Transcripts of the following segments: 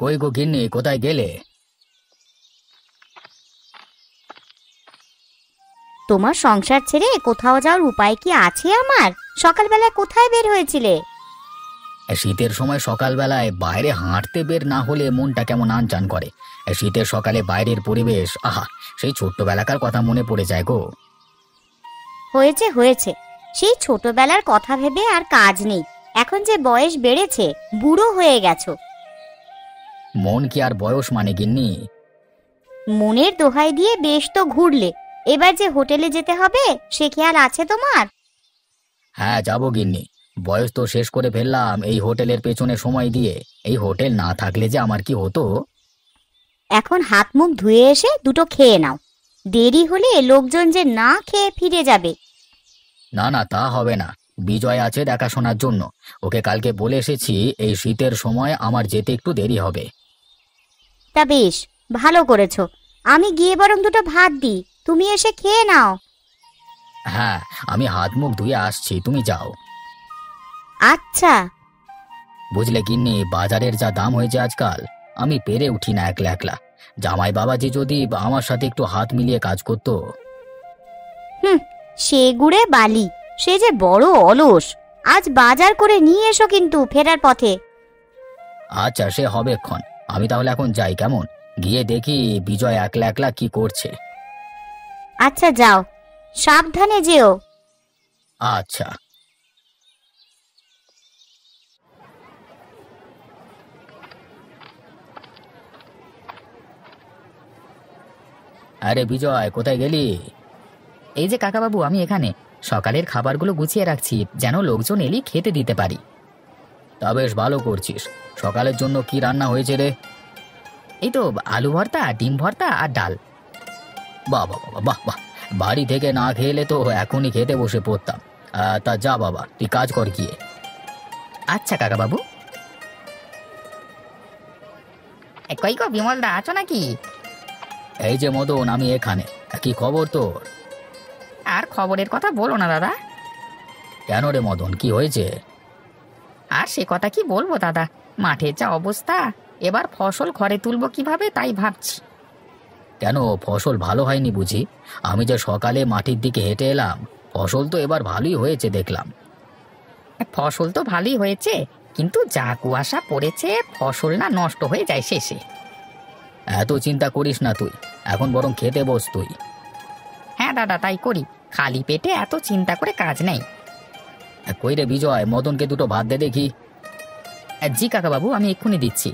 কই গো গিন্নি, কোথায় গেলে? তোমার সংসার ছেড়ে কোথাও যাওয়ার উপায় কি আছে আমার? সকালবেলায় কোথায় বের হয়েছিলে? শীতের সময় সকালবেলায় বাইরে হাঁটতে বের না হলে মনটা কেমন আনচান করে। শীতের সকালে বাইরের পরিবেশ, আহা, সেই ছোট্টবেলাকার কথা মনে পড়ে যায় গো। হয়েছে হয়েছে, সেই ছোটবেলার কথা ভেবে আর কাজ নেই। এখন যে বয়স বেড়েছে, বুড়ো হয়ে গেছো। মন কি আর বয়স মানে গিন্নি? মনের দোহাই দিয়ে বেশ তো ঘুরলে, এবার যে হোটেলে যেতে হবে সে খেয়াল আছে তোমার? হ্যাঁ, যাবো গিন্নি। বয়স তো শেষ করে ফেললাম এই হোটেলের পেছনে সময় দিয়ে। এই হোটেল না থাকলে যে আমার কি হতো। এখন হাত মুখ ধুয়ে এসে দুটো খেয়ে নাও, দেরি হলে লোকজন যে না খেয়ে ফিরে যাবে। না না, তা হবে না। বিজয় আছে দেখাশোনার জন্য। ওকে কালকে বলে এসেছি এই শীতের সময় আমার যেতে একটু দেরি হবে। তা বেশ, ভালো করেছো। আমি গিয়ে বরং দুটো ভাত দিই, তুমি এসে খেয়ে নাও। হ্যাঁ, আমি হাত মুখ ধুয়ে আসছি, তুমি যাও। আচ্ছা। বুঝলে গিন্নি, বাজারের যা দাম হয়েছে আজকাল, আমি পেরে উঠি না একলা একলা। জামাই বাবাজি যদি আমার সাথে একটু হাত মিলিয়ে কাজ করতো। হুম, সে গুড়ে বালি, সে যে বড় অলস। আজ বাজার করে নিয়ে এসো কিন্তু ফেরার পথে। আচ্ছা, সে হবে ক্ষণ। আমি তাহলে এখন যাই, কেমন? গিয়ে দেখি বিজয় একলা একলা কি করছে। আচ্ছা যাও, সাবধানে যেও। আচ্ছা। আরে বিজয়, কোথায় গেলি? এই যে কাকাবাবু, আমি এখানে সকালের খাবারগুলো গুছিয়ে রাখছি, যেন লোকজন এলি খেতে দিতে পারি। তা বেশ ভালো করছিস। সকালের জন্য কি রান্না হয়েছে রে? এই তো আলু ভর্তা, ডিম ভর্তা আর ডাল। বাহ বাহ বাহ বাহ বাহ, বাড়ি থেকে না খেলে তো এখনই খেতে বসে পড়তাম। তা যা বাবা, তুই কাজ কর গিয়ে। আচ্ছা কাকাবাবু। কই গো বিমলদা, আছো নাকি? এই যে মদন, আমি এখানে। কি খবর তোর? আর খবরের কথা বলো না দাদা। কেন রে মদন, কি হয়েছে? আর সে কথা কি বলবো দাদা, মাঠের যা অবস্থা, এবার ফসল ঘরে তুলবো কিভাবে তাই ভাবছি। কেন, ফসল ভালো হয়নি বুঝি? আমি যে সকালে মাটির দিকে হেঁটে এলাম, ফসল তো এবার ভালোই হয়েছে দেখলাম। ফসল তো ভালোই হয়েছে, কিন্তু যা কুয়াশা পড়েছে, ফসল না নষ্ট হয়ে যায় শেষে। এত চিন্তা করিস না তুই, এখন বরং খেতে বস তুই। হ্যাঁ দাদা, তাই করি। খালি পেটে এত চিন্তা করে কাজ নেই। কই রে বিজয়, মদনকে দুটো ভাত দে দেখি। জি কাকাবাবু, আমি এক্ষুনি দিচ্ছি।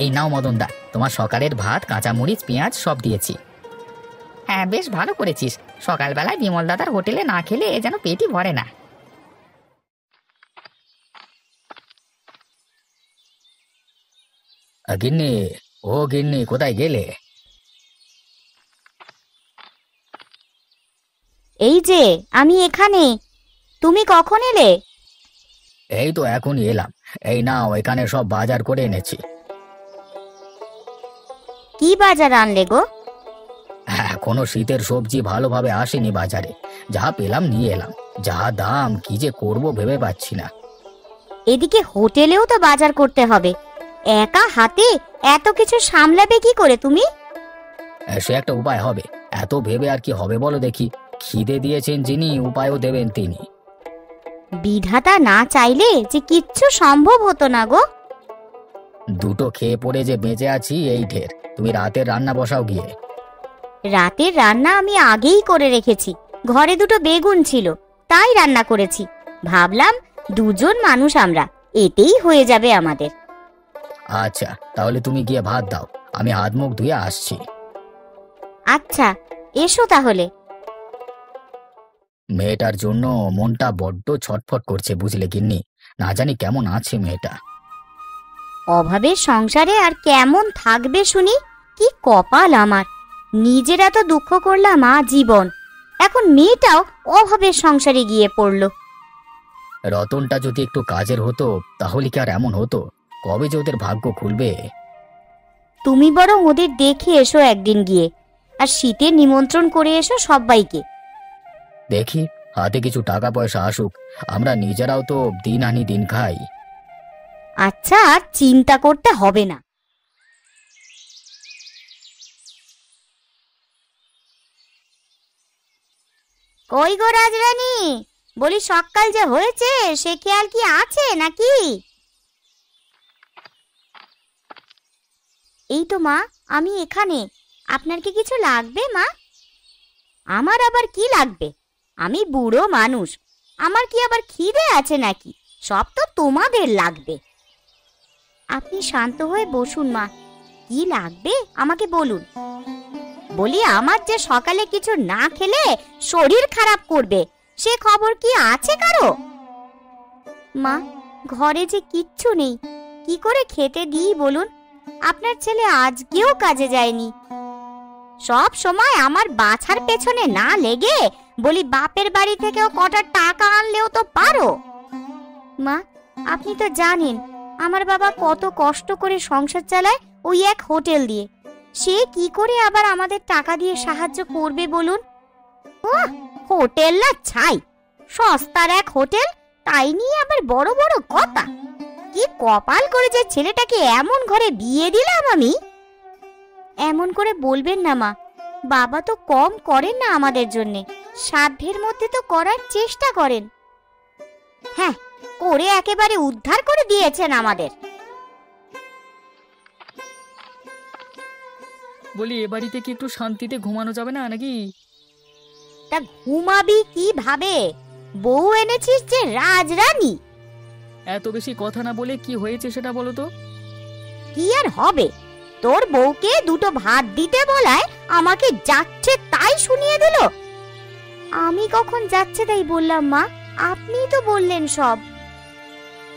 এই নাও মদনদা, তোমার সকালের ভাত, কাঁচামরিচ, পেঁয়াজ সব দিয়েছি। হ্যাঁ, বেশ ভালো করেছিস। সকালবেলায় বিমল দাদার হোটেলে না খেলে যেন পেটই ভরে না। গিন্নি, ও গিন্নি, কোথায় গেলে? এই যে আমি এখানে, তুমি কখন এলে? এই তো এখনই এলাম। এই নাও, এখানে সব বাজার করে এনেছি। কি বাজার আনলে গো? এখনো শীতের সবজি ভালোভাবে আসেনি বাজারে। যা পেলাম নিয়ে এলাম। যা দাম, কি যে করব ভেবে পাচ্ছি না। এদিকে হোটেলেও তো বাজার করতে হবে, একা হাতে এত কিছু সামলাবে কি করে তুমি? সে একটা উপায় হবে। এত ভেবে আর কি হবে বলো দেখি। খিদে দিয়েছেন যিনি, উপায়ও দেবেন তিনি। বিধাতা না চাইলে যে কিচ্ছু সম্ভব হতো না গো। দুটো খেয়ে পড়ে যে বেঁচে আছি এই ঢের। তুমি রাতের রান্না বসাও গিয়ে। রাতের রান্না আমি আগেই করে রেখেছি, ঘরে দুটো বেগুন ছিল, তাই রান্না করেছি। ভাবলাম দুজন মানুষ আমরা, এতেই হয়ে যাবে আমাদের। আচ্ছা, তাহলে তুমি গিয়ে ভাত দাও, আমি হাত মুখ ধুয়ে আসছি। আচ্ছা, এসো তাহলে। মেয়েটার জন্য মনটা বড্ড ছটফট করছে বুঝলে গিন্নি। না জানি কেমন আছে মেয়েটা। অভাবের সংসারে আর কেমন থাকবে শুনি? কি কপাল আমার! নিজেরা তো দুঃখ করলাম জীবন, এখন মেয়েটাও অভাবের সংসারে গিয়ে পড়ল। রতনটা যদি একটু কাজের হতো তাহলে কি আর এমন হতো? কবে যে ওদের ভাগ্য খুলবে। তুমি বরং ওদের দেখে এসো একদিন গিয়ে, আর শীতের নিমন্ত্রণ করে এসো সবাইকে। দেখি হাতে কিছু টাকা পয়সা আসুক, আমরা নিজেরাও তো দিন আনি দিন খাই। আচ্ছা, আর চিন্তা করতে হবে না। কই গো রাজরানী, বলি সকাল যে হয়েছে সে খেয়াল কি আছে নাকি? এই তো মা, আমি এখানে। আপনার কি কিছু লাগবে মা? আমার আবার কি লাগবে? আমি বুড়ো মানুষ, আমার কি আবার খিদে আছে নাকি? সব তো তোমাদের লাগবে। আপনি শান্ত হয়ে বসুন মা, কি লাগবে আমাকে বলুন। বলি আমার যে সকালে কিছু না খেলে শরীর খারাপ করবে, সে খবর কি আছে কারো? মা, ঘরে যে কিচ্ছু নেই, কি করে খেতে দিই বলুন? আপনার ছেলে আজকেও কাজে যায়নি। সব সময় আমার বাছার পেছনে না লেগে বলি বাপের বাড়ি থেকেও কটা টাকা আনলেও তো পারো। মা, আপনি তো জানেন আমার বাবা কত কষ্ট করে সংসার চালায় ওই এক হোটেল দিয়ে। সে কি করে আবার আমাদের টাকা দিয়ে সাহায্য করবে বলুন? ও হোটেল না ছাই, সস্তার এক হোটেল, তাই নিয়ে আবার বড় বড় কথা। কি কপাল করে যে ছেলেটাকে এমন ঘরে বিয়ে দিলাম আমি। এমন করে বলবেন না মা, বাবা তো কম করেন না আমাদের জন্যে, সাধ্যের মধ্যে তো করার চেষ্টা করেন। হ্যাঁ, করে একেবারে উদ্ধার করে দিয়েছেন আমাদের। বলি এ বাড়িতে কি একটু শান্তিতে ঘুমানো যাবে না নাকি? তা ঘুমাবি কিভাবে? বউ এনেছিস যে রাজরানী। এত বেশি কথা না বলে কি হয়েছে সেটা বলো তো। কি আর হবে, তোর বউকে দুটো ভাত দিতে বলায় আমাকে যাচ্ছে তাই শুনিয়ে দিল। আমি কখন যাচ্ছে তাই বললাম মা? আপনিই তো বললেন সব।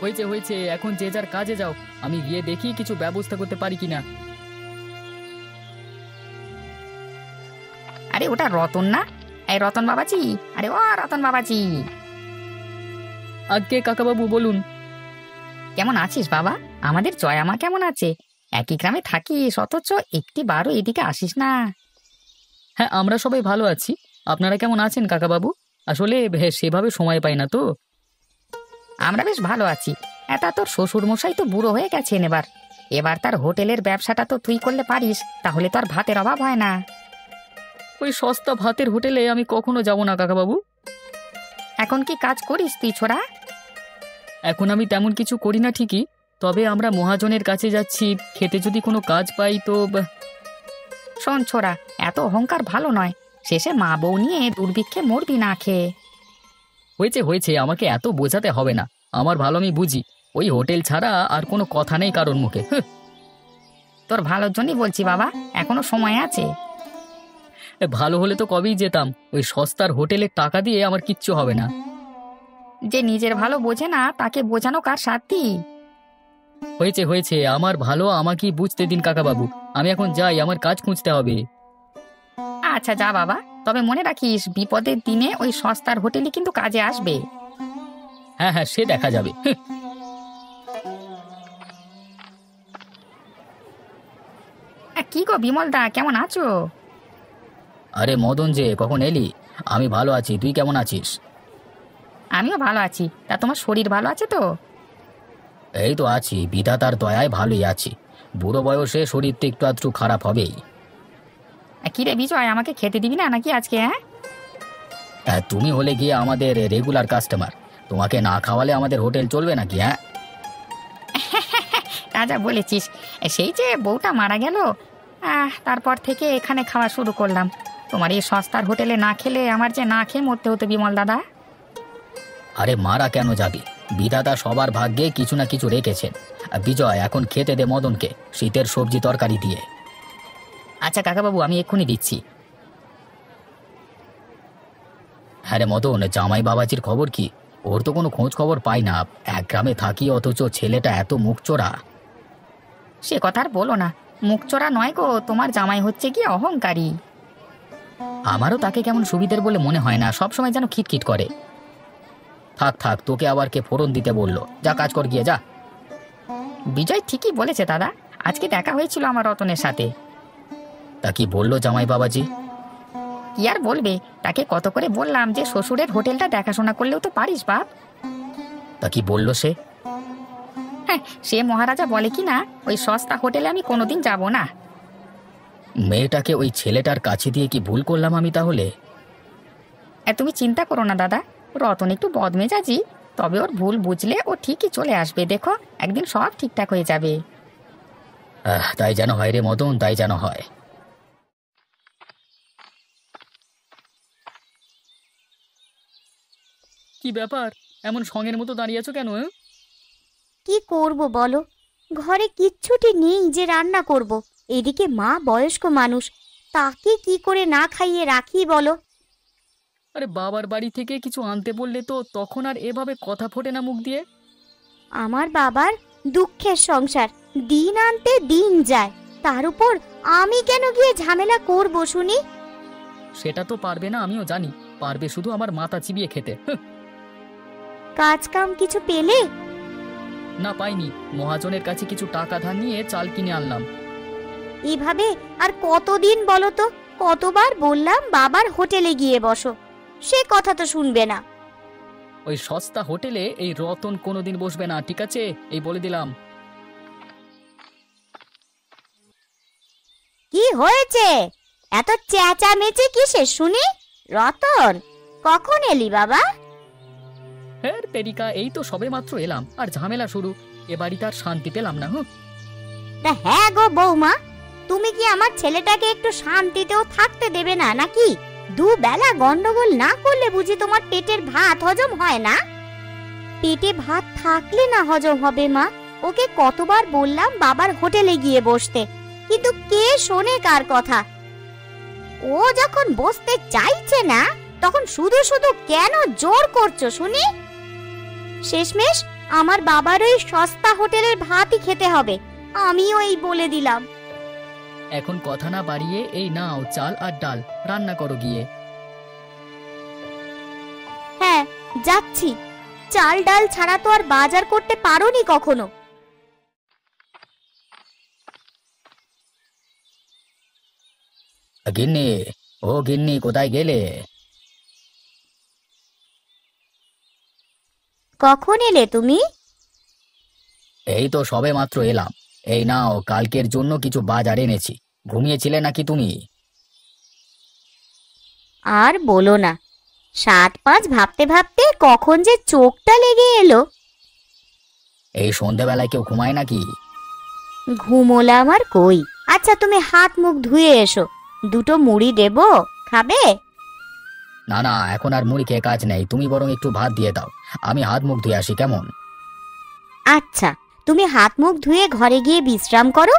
হয়েছে হয়েছে, এখন যে যার কাজে যাও, আমি গিয়ে দেখি কিছু ব্যবস্থা করতে পারি কিনা। আরে ওটা রতন না? এই রতন বাবাজি, আরে ও রতন বাবাজি, আগে কাকাবাবু বলুন। কেমন আছিস বাবা? আমাদের জয়ামা কেমন আছে? একই গ্রামে থাকিস, অথচ একটি বারও এদিকে আসিস না। হ্যাঁ, আমরা সবাই ভালো আছি। আপনারা কেমন আছেন কাকাবাবু? আসলে সেভাবে সময় পাই না তো। আমরা বেশ ভালো আছি। এটা তোর শ্বশুর মশাই তো বুড়ো হয়ে গেছেন, এবার তার হোটেলের ব্যবসাটা তো তুই করলে পারিস, তাহলে তো আর ভাতের অভাব হয় না। ওই সস্তা ভাতের হোটেলে আমি কখনো যাব না কাকাবাবু। এখন কি কাজ করিস তুই ছোড়া? এখন আমি তেমন কিছু করি না ঠিকই, তবে আমরা মহাজনের কাছে যাচ্ছি, খেতে যদি কোনো কাজ পাই তো। শোন ছোড়া, এত অহংকার ভালো নয়, শেষে মা বউ নিয়ে দুর্ভিক্ষে মরবি না খেয়ে। হয়েছে হয়েছে, আমাকে এত বোঝাতে হবে না, আমার ভালো আমি বুঝি। ওই হোটেল ছাড়া আর কোনো কথা নেই কারোর মুখে। তোর ভালোর জন্যই বলছি বাবা, এখনো সময় আছে। ভালো হলে তো কবেই যেতাম, ওই সস্তার হোটেলের টাকা দিয়ে আমার কিচ্ছু হবে না। যে নিজের ভালো বোঝে না তাকে বোঝানো কার সাধ্যি? হয়েছে হয়েছে, আমার ভালো আমাকেই বুঝতে দিন কাকাবাবু, আমি এখন যাই, আমার কাজ খুঁজতে হবে। আচ্ছা যা বাবা, তবে মনে রাখিস বিপদের দিনে ওই সস্তার হোটেলই কিন্তু কাজে আসবে। হ্যাঁ হ্যাঁ, সে দেখা যাবে। কি গো বিমল দা, কেমন আছো? আরে মদন, যে কখন এলি? আমি ভালো আছি, তুই কেমন আছিস? আমিও ভালো আছি। তা তোমার শরীর ভালো আছে তো? এই তো আছি, বিধাতার দয়ায় ভালোই আছি। বুড়ো বয়সে শরীর তো একটু আধটু খারাপ হবেই। কি রে বিজয়, আমাকে খেতে দিবি না নাকি আজকে? হ্যাঁ, তুমি হলে গিয়ে আমাদের রেগুলার কাস্টমার, তোমাকে না খাওয়ালে আমাদের হোটেল চলবে নাকি? হ্যাঁ তা যা বলেছিস। সেই যে বউটা মারা গেল, তারপর থেকে এখানে খাওয়া শুরু করলাম। তোমার এই সস্তার হোটেলে না খেলে আমার যে না খেয়ে মরতে হতো বিমল দাদা। আরে মারা কেন যাবি? বিধাতা সবার ভাগ্যে কিছু না কিছু রেখেছেন। বিজয়, এখন খেতে দে মদনকে শীতের সবজি তরকারি দিয়ে। আচ্ছা কাকাবাবু, আমি এক্ষুনি দিচ্ছি। হ্যাঁ রে মদন, জামাই বাবাজির খবর কি? ওর তো কোনো খোঁজ খবর পাই না। এক গ্রামে থাকি, অথচ ছেলেটা এত মুখচোরা। সে কথা আর বলো না, মুখচোরা নয় গো, তোমার জামাই হচ্ছে কি অহংকারী। আমারও তাকে কেমন সুবিধের বলে মনে হয় না, সবসময় যেন খিটখিট করে। থাক থাক, তোকে আবার কে ফোড়ন দিতে বললো? যা কাজ কর গিয়ে, যা। বিজয় ঠিকই বলেছে দাদা, আজকে দেখা হয়েছিল আমার রতনের সাথে। তা কি বললো জামাই বাবাজি? কি আর বলবে, তাকে কত করে বললাম যে শ্বশুরের হোটেলটা দেখাশোনা করলেও তো পারিস বাপ। তা কি বললো সে? হ্যাঁ, সে মহারাজা বলে কি না ওই সস্তা হোটেলে আমি কোনোদিন যাব না। মেয়েটাকে ওই ছেলেটার কাছে দিয়ে কি ভুল করলাম আমি তাহলে? তুমি চিন্তা করো না দাদা, রতন একটু বদমেজাজি, তবে ওর ভুল বুঝলে ও ঠিকই চলে আসবে, দেখো একদিন সব ঠিকঠাক হয়ে যাবে। তাই যেন হয় রে মদন, তাই যেন হয়। কি ব্যাপার, এমন সঙ্গের মতো দাঁড়িয়ে আছো কেন? কি করব বলো, ঘরে কিচ্ছুটি নেই যে রান্না করব। এদিকে মা বয়স্ক মানুষ, তাকে কি করে না খাইয়ে রাখি বলো। আরে বাবার বাড়ি থেকে কিছু আনতে বললে তো তখন আর এভাবে কথা ফোটে না মুখ দিয়ে। আমার বাবার দুঃখের সংসার, দিন আনতে দিন যায়, তার উপর আমি কেন গিয়ে ঝামেলা করব শুনি? সেটা তো পারবে না আমিও জানি, পারবে শুধু আমার মাথা চিবিয়ে খেতে। কাজ কাম কিছু পেলে? না পাইনি, মহাজনের কাছে কিছু টাকা ধার নিয়ে চাল কিনে আনলাম। এভাবে আর কতদিন বলো তো? কতবার বললাম বাবার হোটেলে গিয়ে বসো, সে কথা তো শুনবে না। ওই সস্তা হোটেলে এই রতন কোনোদিন বসবে না, ঠিক আছে? এই বলে দিলাম। কি হয়েছে এত চেঁচামেচি কিসের শুনি? রতন, কখন এলি বাবা? হ্যাঁ তেরিকা, এই তো সবেমাত্র এলাম আর ঝামেলা শুরু। এ বাড়িতে আর শান্তি পেলাম না। তা হ্যাঁ গো বৌমা, তুমি কি আমার ছেলেটাকে একটু শান্তিতেও থাকতে দেবে না নাকি? দুবেলা গন্ডগোল না করলে বুঝি তোমার পেটের ভাত হজম হয় না? পেটে ভাত থাকলে না হজম হবে মা? ওকে কতবার বললাম বাবার হোটেলে গিয়ে বসতে, কিন্তু কে শোনে কার কথা? ও যখন বসতে চাইছে না তখন শুধু শুধু কেন জোর করছো শুনি? শেষমেশ আমার বাবার ওই সস্তা হোটেলের ভাতই খেতে হবে, আমিও এই বলে দিলাম। এখন কথা না বাড়িয়ে এই নাও চাল আর ডাল, রান্না করো গিয়ে। হ্যাঁ যাচ্ছি, চাল ডাল ছাড়া তো আর বাজার করতে পারোনি কখনো। গিন্নি, ও গিন্নি, কোথায় গেলে? কখন এলে তুমি? এই তো সবে মাত্র এলাম। এই নাও, কালকের জন্য কিছু বাজার এনেছি। ঘুমিয়েছিলে নাকি তুমি? আর বলো না, 7-5 ভাবতে ভাবতে কখন যে চোখটা লেগে এলো। এই সন্ধেবেলায় কেউ ঘুমায় নাকি? ঘুমোলাম আর কই। আচ্ছা তুমি হাত মুখ ধুয়ে এসো, দুটো মুড়ি দেবো, খাবে? না না, এখন আর মুড়ি খেয়ে কাজ নেই, তুমি বরং একটু ভাত দিয়ে দাও, আমি হাত মুখ ধুয়ে আসি, কেমন? আচ্ছা, তুমি হাত মুখ ধুয়ে ঘরে গিয়ে বিশ্রাম করো,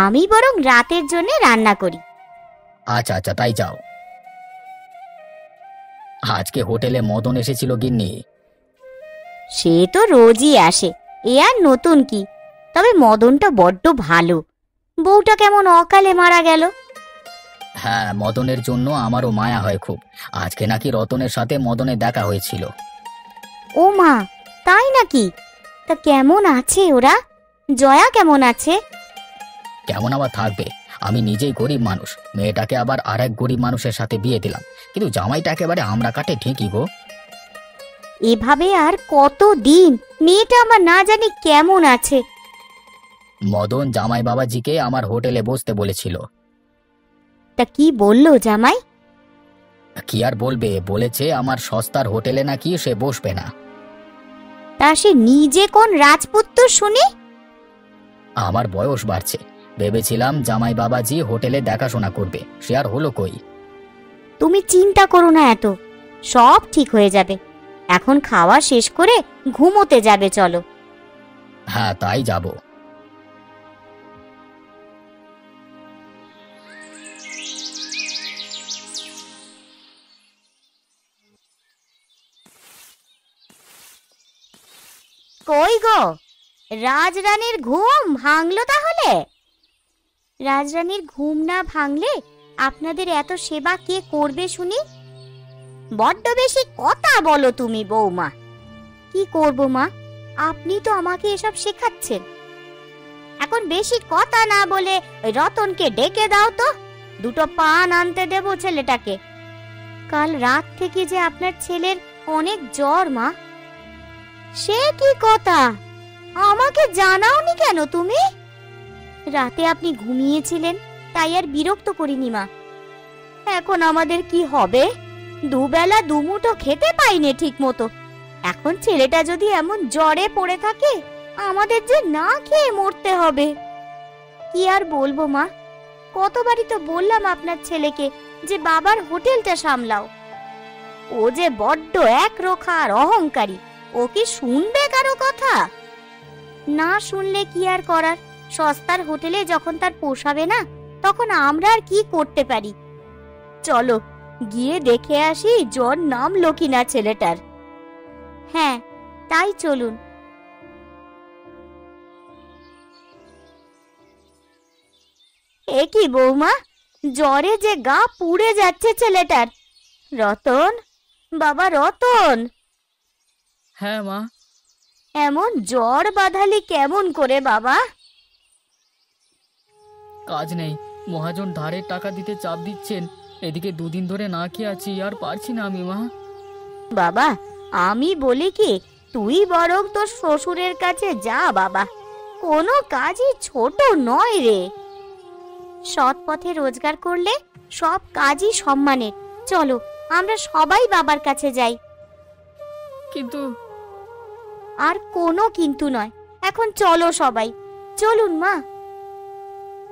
আমি বরং রাতের জন্য রান্না করি। আচ্ছা আচ্ছা, তাই যাও। আজকে হোটেলে মদন এসেছিল গিন্নি। সে তো রোজই আসে, এ আর নতুন কি? তবে মদনটা বড্ড ভালো। বউটা কেমন অকালে মারা গেল। হ্যাঁ, মদনের জন্য আমারও মায়া হয় খুব। আজকে নাকি রতনের সাথে মদনের দেখা হয়েছিল। ও মা, তাই নাকি? তা কেমন আছে ওরা? জয়া কেমন আছে? কেমন আবার থাকবে, আমি নিজেই গরিব মানুষ, মেয়েটাকে আবার আরেক গরিব মানুষের সাথে বিয়ে দিলাম, কিন্তু জামাইটা একেবারে আমরা কাটে ঠিকই গো। এভাবে আর কত দিন? মেয়েটা আমার না জানি কেমন আছে। মদন জামাই বাবাজিকে আমার হোটেলে বসতে বলেছিল। তা কি বললো জামাই? কি আর বলবে, বলেছে আমার সস্তার হোটেলে নাকি সে বসবে না। তা সে নিজে কোন রাজপুত্র শুনি? আমার বয়স বাড়ছে, ভেবেছিলাম জামাই বাবাজি হোটেলে দেখাশোনা করবে, সে আর হলো কই। তুমি চিন্তা করো না, এত সব ঠিক হয়ে যাবে। এখন খাওয়া শেষ করে ঘুমোতে যাবে, চলো। হ্যাঁ, তাই যাব। কই গো, রাজরানীর ঘুম ভাঙলো তাহলে? রাজরানীর ঘুম না ভাঙলে আপনাদের এত সেবা কে করবে শুনি? বড্ড বেশি কথা বলো তুমি বৌমা। কি করব মা, আপনি তো আমাকে এসব শেখাচ্ছেন। এখন বেশি কথা না বলে ওই রতনকে ডেকে দাও তো, দুটো পান আনতে দেবো ছেলেটাকে। কাল রাত থেকে যে আপনার ছেলের অনেক জ্বর মা। সে কি কথা, আমাকে জানাওনি কেন তুমি? রাতে আপনি ঘুমিয়েছিলেন, তাই আর বিরক্ত করিনি মা। এখন আমাদের কি হবে? দুবেলা দুমুঠো খেতে পাইনি ঠিক মতো। এখন ছেলেটা যদি এমন জ্বরে পড়ে থাকে, আমাদের যে না খেয়ে মরতে হবে। কি আর বলবো মা, কতবারই তো বললাম আপনার ছেলেকে যে বাবার হোটেলটা সামলাও। ও যে বড্ড একরোখা আর অহংকারী, ও কি শুনবে কারো কথা? না শুনলে কি আর করার, সস্তার হোটেলে যখন তার পোষাবে না, তখন আমরা আর কি করতে পারি? চলো গিয়ে দেখে আসি জ্বর নামলো কিনা ছেলেটার। হ্যাঁ, তাই চলুন। এ কি বৌমা, জ্বরে যে গা পুড়ে যাচ্ছে ছেলেটার। রতন, বাবা রতন, হ্যাঁ মা। এমন জ্বর বাঁধালি কেমন করে বাবা? কাজ নেই, মহাজন ধারের টাকা দিতে চাপ দিচ্ছেন। এদিকে দুদিন ধরে না খেয়ে আছি, আর পারছি না আমি মা। বাবা, আমি বলি কি, তুই বরং তোর শ্বশুরের কাছে যা বাবা। কোনো কাজই ছোট নয় রে। সৎ পথে রোজগার করলে সব কাজই সম্মানের। চলো আমরা সবাই বাবার কাছে যাই। কিন্তু আর কোনো কিন্তু নয়, এখন চলো সবাই, চলুন মা।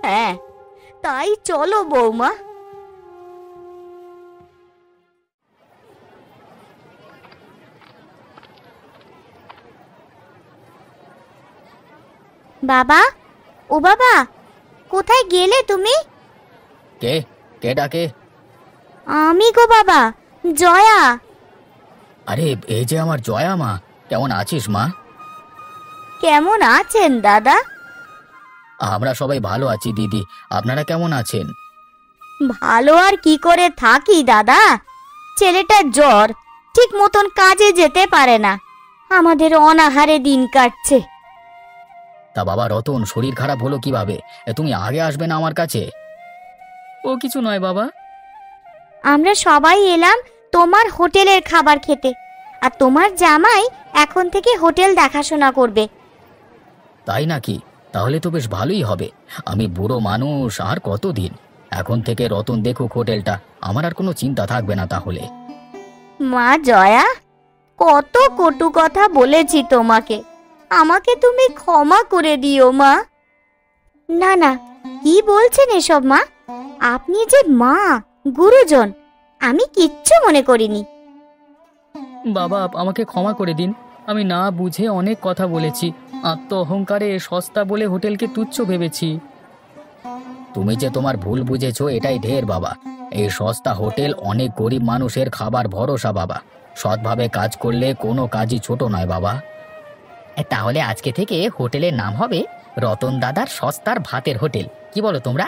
হ্যাঁ, তাই চলো বৌমা। বাবা, ও বাবা, কোথায় গেলে তুমি? কে কে ডাকে? আমি গো বাবা, জয়া। আরে এই যে আমার জয়া মা, কেমন আছিস মা? কেমন আছেন দাদা? আমরা সবাই ভালো আছি দিদি, আপনারা কেমন আছেন? ভালো আর কি করে থাকি দাদা, ছেলেটার জ্বর, ঠিক মতন কাজে যেতে পারে না, আমাদের অনাহারে দিন কাটছে। তা বাবা রতন, শরীর খারাপ হলো কিভাবে? তুমি আগে আসবে না আমার কাছে? ও কিছু নয় বাবা। আমরা সবাই এলাম তোমার হোটেলের খাবার খেতে, আর তোমার জামাই এখন থেকে হোটেল দেখাশোনা করবে। তাই নাকি? তাহলে তো বেশ ভালোই হবে। আমি বুড়ো মানুষ, আর কতদিন? এখন থেকে রতন দেখুক হোটেলটা, আমার আর কোনো চিন্তা থাকবে না তাহলে। মা জয়া, কত কটু কথা বলেছি তোমাকে, আমাকে তুমি ক্ষমা করে দিও মা। না না, কি বলছেন এসব মা? আপনি যে মা, গুরুজন, আমি কিচ্ছু মনে করিনি। বাবা আমাকে ক্ষমা করে দিন, আমি না বুঝে অনেক কথা বলেছি। আত্ম অহংকারে সস্তা বলে হোটেলকে তুচ্ছ ভেবেছি। তুমি যে তোমার ভুল বুঝেছো এটাই ঢের বাবা। এই সস্তা হোটেল অনেক গরিব মানুষের খাবার ভরসা বাবা। সৎভাবে কাজ করলে কোনো কাজই ছোট নয় বাবা। তাহলে আজকে থেকে হোটেলের নাম হবে রতন দাদার সস্তার ভাতের হোটেল। কি বলো তোমরা?